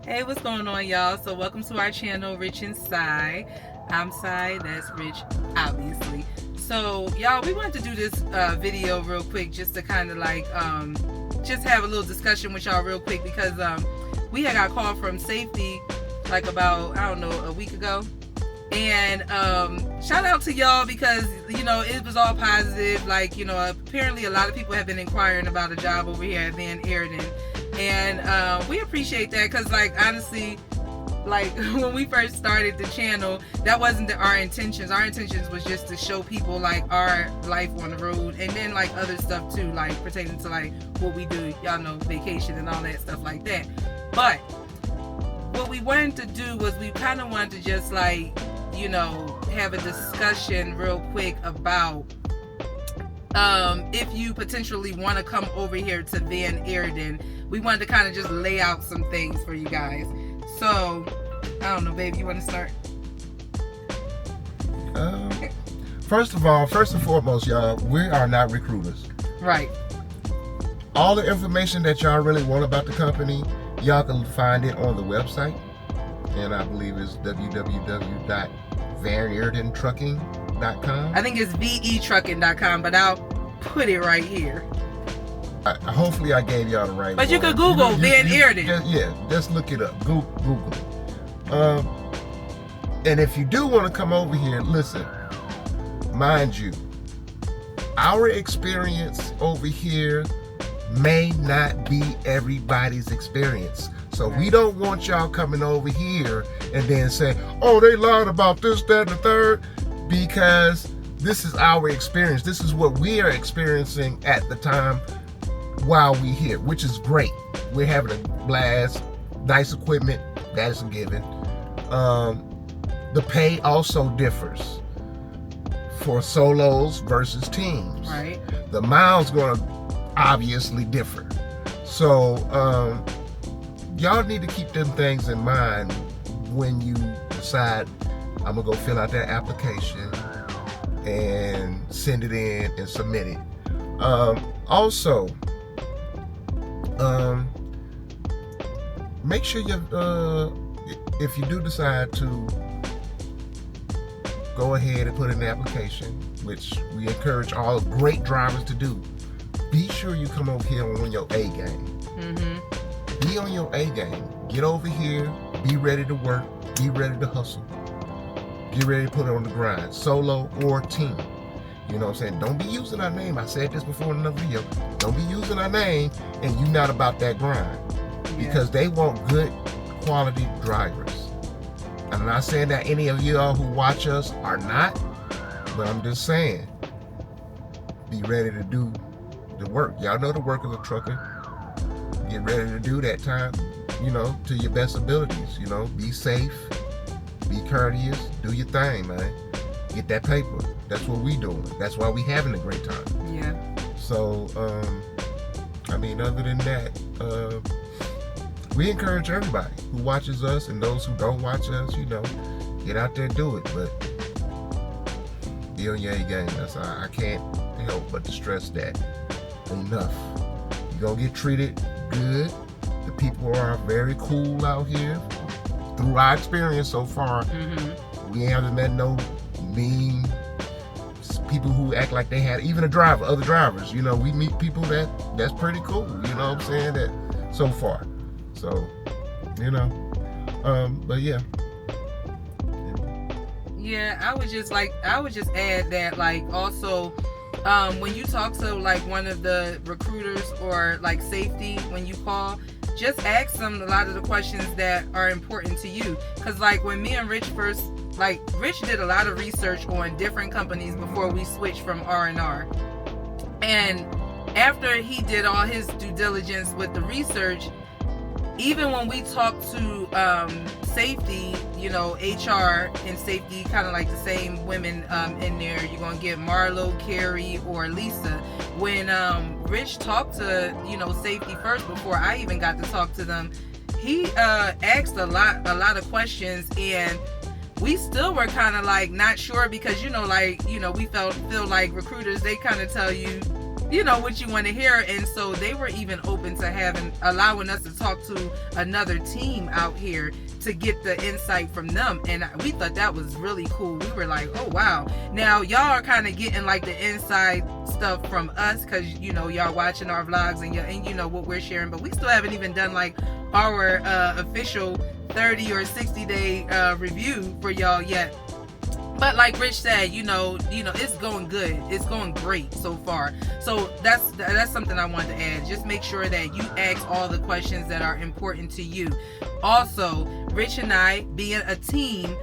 Hey, what's going on, y'all? So welcome to our channel, Rich and Cy. I'm Cy, that's Rich, obviously. So y'all, we wanted to do this video real quick just to kind of like just have a little discussion with y'all real quick, because we had got called from safety like about, I don't know, a week ago. And shout out to y'all, because you know it was all positive. Like, you know, apparently a lot of people have been inquiring about a job over here at Eriden, and we appreciate that, because like honestly, like when we first started the channel, that wasn't our intentions. Our intentions was just to show people like our life on the road, and then like other stuff too, like pertaining to like what we do, y'all know, vacation and all that stuff like that. But what we wanted to do was we kind of wanted to just like, you know, have a discussion real quick about if you potentially want to come over here to Eriden. We wanted to kind of just lay out some things for you guys. So I don't know, babe, you want to start? First and foremost, y'all, we are not recruiters. Right. All the information that y'all really want about the company, y'all can find it on the website, and I believe it's www.vaneerdentrucking.com. I think it's vetrucking.com, but I'll put it right here. Hopefully I gave y'all the right But one. you could Google Eriden. Just look it up. Google it. And if you do want to come over here, listen, mind you, our experience over here may not be everybody's experience. So we don't want y'all coming over here and then say, oh, they lied about this, that, and the third, because this is our experience. This is what we are experiencing at the time while we here, which is great. We're having a blast, nice equipment, that is a given. The pay also differs for solos versus teams. Right. The miles gonna obviously differ. So y'all need to keep them things in mind when you decide, I'm gonna go fill out that application and send it in and submit it. Also, make sure you, if you do decide to go ahead and put in the application, which we encourage all great drivers to do, be sure you come over here on your A game. Mm-hmm. Be on your A game. Get over here, be ready to work, be ready to hustle. Get ready to put it on the grind, solo or team. You know what I'm saying? Don't be using our name. I said this before in another video. Don't be using our name and you're not about that grind. Because they want good quality drivers. I'm not saying that any of y'all who watch us are not, but I'm just saying, be ready to do the work. Y'all know the work of a trucker. Get ready to do that time, you know, to your best abilities. You know, be safe, be courteous, do your thing, man. Get that paper. That's what we doing. That's why we having a great time. Yeah. So, I mean, other than that, we encourage everybody who watches us and those who don't watch us, you know, get out there and do it. But be on your A game. I can't help but to stress that enough. You're gonna get treated good. The people are very cool out here. Through our experience so far, we haven't met no mean people who act like they had, even other drivers. You know, we meet people that's pretty cool. You know what I'm saying? That so far. So, you know, but yeah. Yeah, I would just add that, like, also, when you talk to like one of the recruiters or like safety, when you call, just ask them a lot of the questions that are important to you. Because like when me and Rich first, like, Rich did a lot of research on different companies before we switched from R&R. And after he did all his due diligence with the research, even when we talk to safety, you know, HR and safety, kind of like the same women in there, you're going to get Marlo, Carrie, or Lisa. When Rich talked to, you know, safety first before I even got to talk to them, he asked a lot of questions, and we still were kind of like not sure, because, you know, like, you know, we feel like recruiters, they kind of tell you, you know, what you want to hear. And so they were even open to allowing us to talk to another team out here to get the insight from them. And we thought that was really cool. We were like, oh wow. Now y'all are kind of getting like the inside stuff from us, because you know, y'all watching our vlogs and you know what we're sharing, but we still haven't even done like our official 30 or 60 day review for y'all yet. But like Rich said, you know, it's going good. It's going great so far. So that's something I wanted to add. Just make sure that you ask all the questions that are important to you. Also, Rich and I, being a team,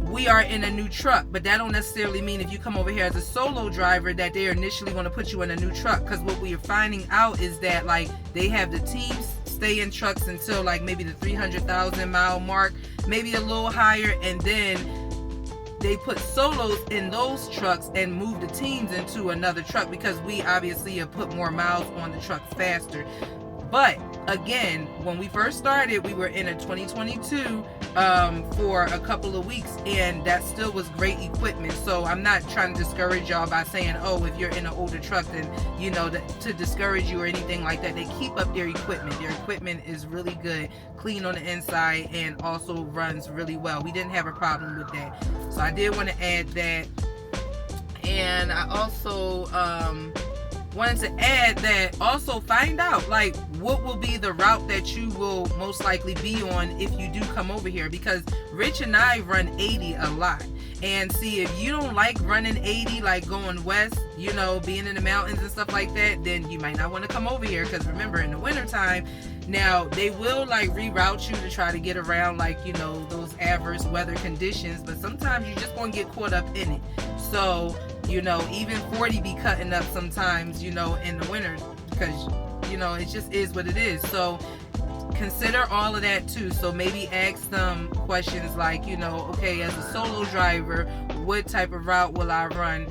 we are in a new truck, but that don't necessarily mean if you come over here as a solo driver that they're initially going to put you in a new truck. Because what we are finding out is that like they have the teams stay in trucks until like maybe the 300,000 mile mark, maybe a little higher, and then they put solos in those trucks and move the teams into another truck, because we obviously have put more miles on the trucks faster. But again, when we first started, we were in a 2022 for a couple of weeks, and that still was great equipment. So I'm not trying to discourage y'all by saying, oh, if you're in an older truck, then you know, to discourage you or anything like that. They keep up their equipment. Their equipment is really good, clean on the inside, and also runs really well. We didn't have a problem with that. So I did want to add that. And I also wanted to add that, also find out like what will be the route that you will most likely be on if you do come over here, because Rich and I run 80 a lot. And see, if you don't like running 80, like going west, you know, being in the mountains and stuff like that, then you might not want to come over here. Because remember, in the wintertime, now they will like reroute you to try to get around like, you know, those adverse weather conditions, but sometimes you just gonna get caught up in it. So, you know, even 40 be cutting up sometimes, you know, in the winter, because, you know, it just is what it is. So consider all of that too. So maybe ask them questions like, you know, okay, as a solo driver, what type of route will I run?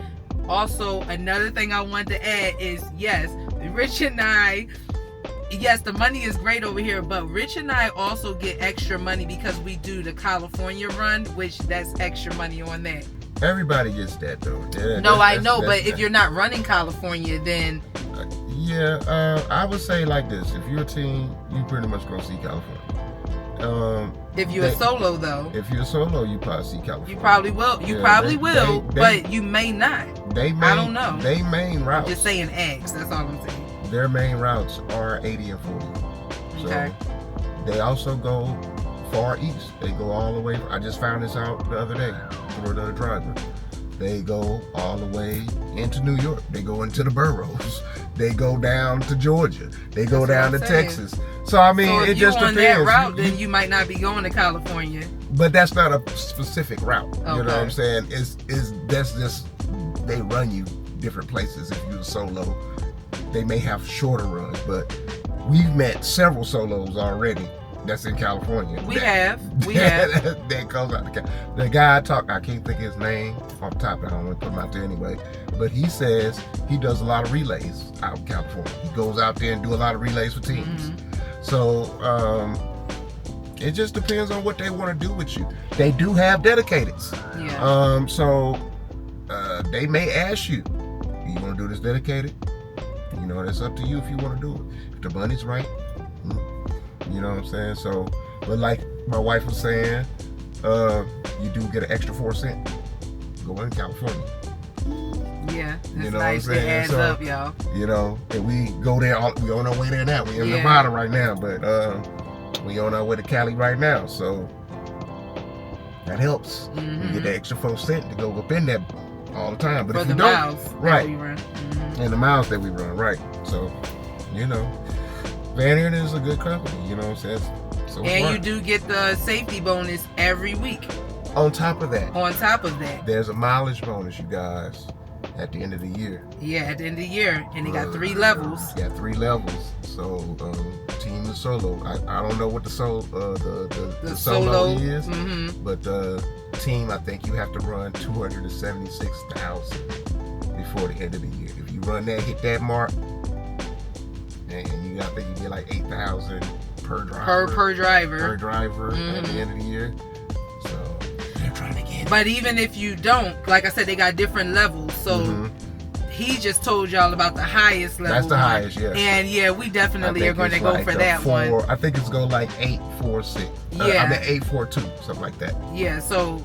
Also, another thing I want to add is, yes, Rich and I, yes, the money is great over here, but Rich and I also get extra money because we do the California run, which that's extra money on that. Everybody gets that though. No, I know, but if you're not running California, then I would say like this: if you're a team, you pretty much gonna see California. If you're a solo though, if you're a solo, you probably see California. You probably will. You probably will, but you may not. I don't know. They main routes. I'm just saying eggs. That's all I'm saying. Their main routes are 80 and 40. So okay. They also go far east. They go all the way. I just found this out the other day for another driver. They go all the way into New York. They go into the boroughs. They go down to Georgia. They go down to Texas. So I mean, it just depends. If you're on that route, then you might not be going to California. But that's not a specific route. Okay. You know what I'm saying? That's just, they run you different places. If you're a solo, they may have shorter runs, but we've met several solos already that's in California. We have. That comes out the guy I can't think of his name off the top. I don't want to put him out there anyway. But he says he does a lot of relays out in California. He goes out there and do a lot of relays for teams. Mm-hmm. So it just depends on what they want to do with you. They do have dedicateds. Yeah. So they may ask you want to do this dedicated? You know, that's up to you if you want to do it. If the money's right, you know what I'm saying? So, but like my wife was saying, you do get an extra 4 cents going to California. Yeah, that's you know nice. What I'm saying? It adds up, y'all. You know, and we go there, we on our way there now. We in Nevada right now, but we on our way to Cali right now. So that helps. Mm-hmm. We get the extra 4 cents to go up in there all the time. But for if the you don't, miles right, that we run. Mm-hmm. And the miles that we run, right. So, you know, Van Eerden is a good company, you know what I'm saying? So and smart. you do get the safety bonus every week. On top of that, there's a mileage bonus, you guys, at the end of the year. Yeah, at the end of the year. And they got 3 levels. You got 3 levels. So, team and solo. I don't know what the solo is, mm-hmm. but team, I think you have to run 276,000 before the end of the year. If you run that, hit that mark, and I think you get like 8,000 per driver. Per driver. Mm-hmm. At the end of the year. Trying to get. But even if you don't, like I said, they got different levels. So he just told y'all about the highest level. That's the highest, yes. And yeah, we definitely are going to go for that one. I think it's going like 846. Yeah. 842, something like that. Yeah, so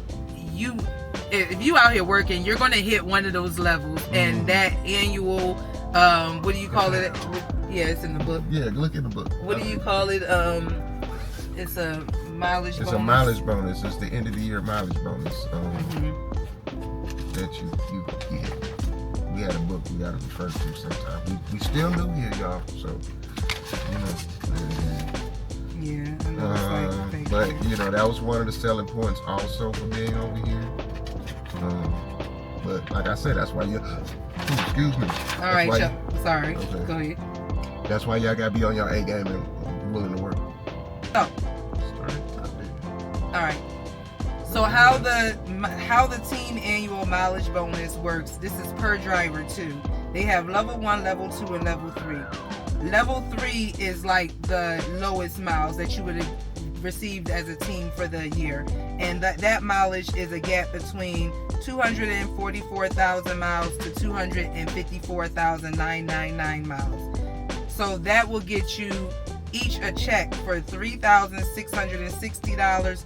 if you out here working, you're going to hit one of those levels, and that annual, what do you call it? Yeah, it's in the book. Yeah, look in the book. What do you call it? It's a mileage bonus. It's a mileage bonus. It's the end of the year mileage bonus. That you get. We had a book we got to refer to sometime. We still new here, y'all. So, Yeah, I know. But that was one of the selling points also for being over here. But like I said, that's why you. Excuse me. All right, sorry. Okay. Go ahead. That's why y'all gotta be on your A game and willing to work. Oh. All right. So how the team annual mileage bonus works? This is per driver too. They have level 1, level 2, and level 3. Level 3 is like the lowest miles that you would have received as a team for the year, and that mileage is a gap between 244,000 miles to 254,999 miles. So that will get you each a check for $3,660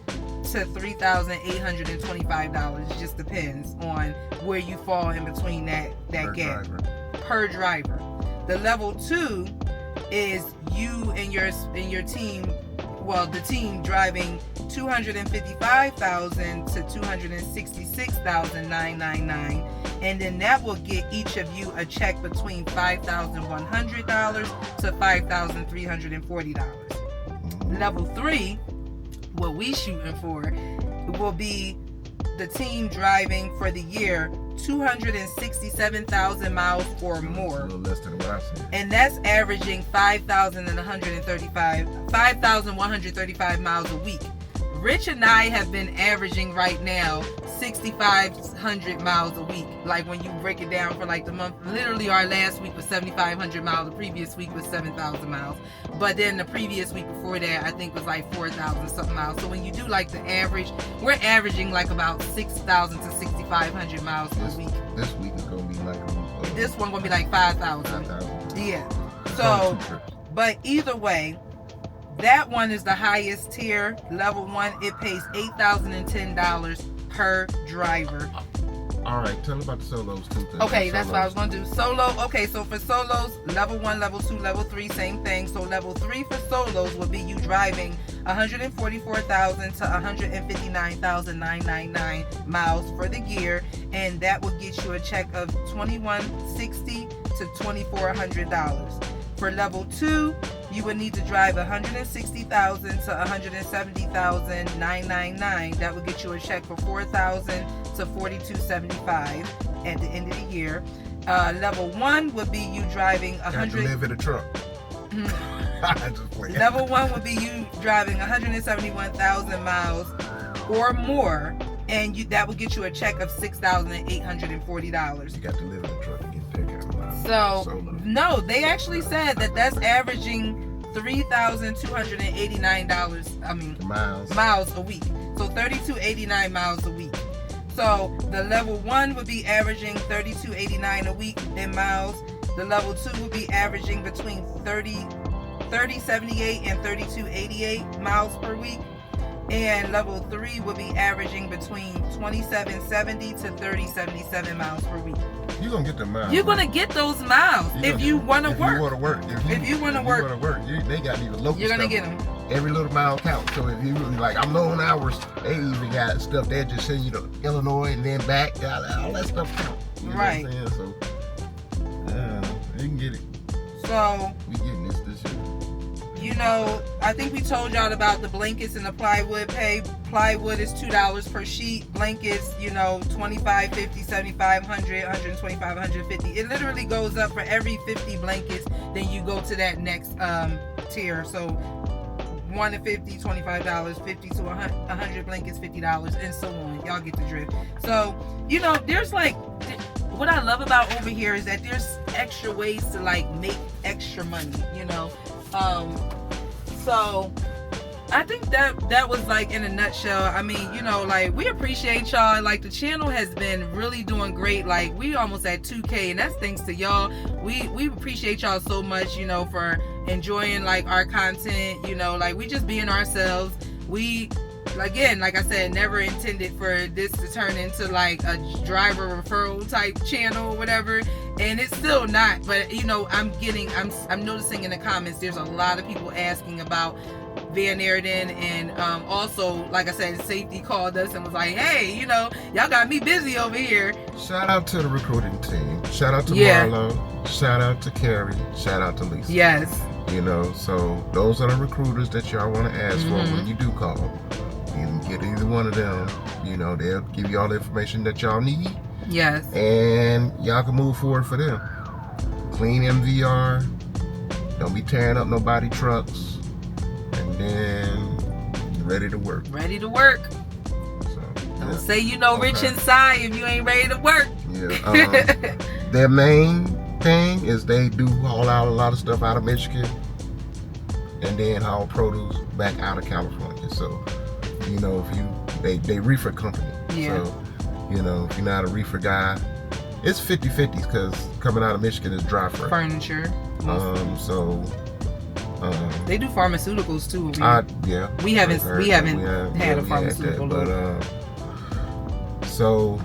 to $3,825. It just depends on where you fall in between that gap per driver. The level 2 is you and your team. Well, the team driving 255,000 to 266,999, and then that will get each of you a check between $5,100 to $5,340. Level 3, what we shooting for, will be the team driving for the year 267,000 miles or more. A little less than what I said. And that's averaging 5,135 miles a week. Rich and I have been averaging right now 6,500 miles a week. Like when you break it down for like the month, literally our last week was 7,500 miles. The previous week was 7,000 miles. But then the previous week before that, I think was like 4,000 something miles. So when you do like the average, we're averaging like about 6,000 to 6,500 miles per week. This week is going to be like this one going to be like 5,000. Yeah. So, but either way, that one is the highest tier. Level 1, it pays $8,010 per driver. All right, tell me about the solos too. Okay, that's what I was going to do. Solo, okay, so for solos, level 1, level 2, level 3, same thing. So level 3 for solos would be you driving 144,000 to 159,999 miles for the year, and that will get you a check of $2,160 to $2,400. For level 2, you would need to drive 160,000 to 170,999. That would get you a check for $4,000 to $4,275 at the end of the year. Level 1 would be you driving 100. You live in a truck. Level 1 would be you driving 171,000 miles or more, and that would get you a check of $6,840. You got to live in a truck to get that kind of miles. So no, they actually said that's averaging $3,289. Miles a week. So 3,289 miles a week. So the level 1 would be averaging 3,289 a week in miles. The level 2 would be averaging between 3078 and 3,288 miles per week. And level 3 would be averaging between 2,770 to 3,077 miles per week. You're going to get the miles. You're going to get those miles if you want to work. If you want to work. They got even local stuff. You're going to get them. Every little mile counts. So if you really like, I'm low on hours, they even got stuff there just send you to Illinois and then back. All that stuff counts. Right. What I'm saying? So, you can get it. So, we getting this year. I think we told y'all about the blankets and the plywood pay. Plywood is $2 per sheet. Blankets, $25, $50, $75, $100, $125, $150. It literally goes up for every 50 blankets. Then you go to that next tier. So 1 to 50, $25, 50 to 100 blankets, $50, and so on. Y'all get the drift. So, there's like, what I love about over here is that there's extra ways to like make extra money, So I think that was like in a nutshell. I mean, you know, like we appreciate y'all. Like the channel has been really doing great. Like we almost at 2K, and that's thanks to y'all. We appreciate y'all so much, you know, for enjoying like our content. You know, like we just being ourselves. We, again, like I said, never intended for this to turn into like a driver referral type channel or whatever, and it's still not. But you know, I'm noticing in the comments there's a lot of people asking about Van Eriden, and also, like I said, safety called us and was like, hey, you know, y'all got me busy over here. Shout out to the recruiting team. Shout out to Marlo. Shout out to Carrie. Shout out to Lisa. Yes. You know, so those are the recruiters that y'all want to ask for when you do call. You can get either one of them. You know, they'll give you all the information that y'all need. Yes. And y'all can move forward for them. Clean MVR. Don't be tearing up nobody trucks. And then ready to work. Ready to work. So, don't say you know rich inside if you ain't ready to work. Yeah. Their main thing is they do haul out a lot of stuff out of Michigan and then haul produce back out of California. So, you know, if they reefer company. Yeah. So, you know, if you're not a reefer guy, it's 50-50 because coming out of Michigan is dry freight. Furniture. They do pharmaceuticals too. We haven't had a pharmaceutical load. So,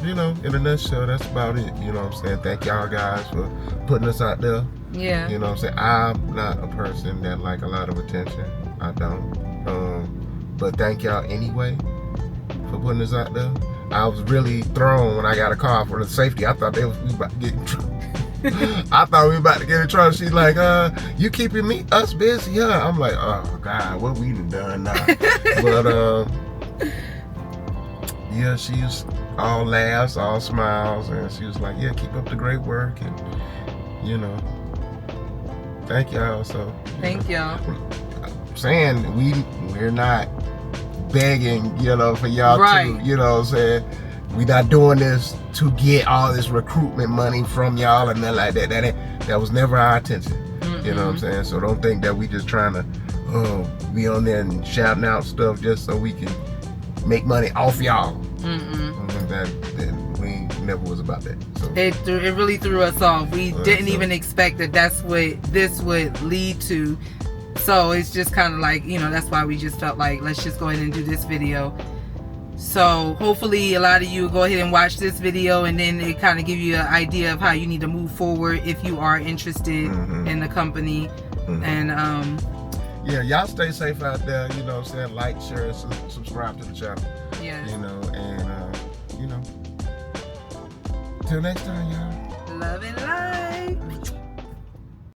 you know, in a nutshell, that's about it. You know what I'm saying? Thank y'all guys for putting us out there. Yeah. You know what I'm saying? I'm not a person that like a lot of attention. I don't. But thank y'all anyway for putting us out there. I was really thrown when I got a call for the safety. I thought we about to get in trouble. I thought we were about to get in trouble. She's like, you keeping us busy, huh? I'm like, oh God, what we done now? But yeah, she's all laughs, all smiles, and she was like, yeah, keep up the great work, and you know, thank y'all. So thank y'all. I'm saying we're not begging, you know, for y'all to, you know what I'm saying? We not doing this to get all this recruitment money from y'all and nothing like that. That was never our intention. You know what I'm saying? So don't think that we just trying to be on there and shouting out stuff just so we can make money off y'all. That we never was about that. So. It really threw us off. We didn't even expect that that's what this would lead to. So it's just kind of like, you know, that's why we just felt like, let's just go ahead and do this video. So hopefully a lot of you go ahead and watch this video, and then it kind of give you an idea of how you need to move forward if you are interested in the company. And yeah, y'all stay safe out there. You know what I'm saying? Like, share, subscribe to the channel. Yeah. You know, and you know, till next time, y'all. Love and light.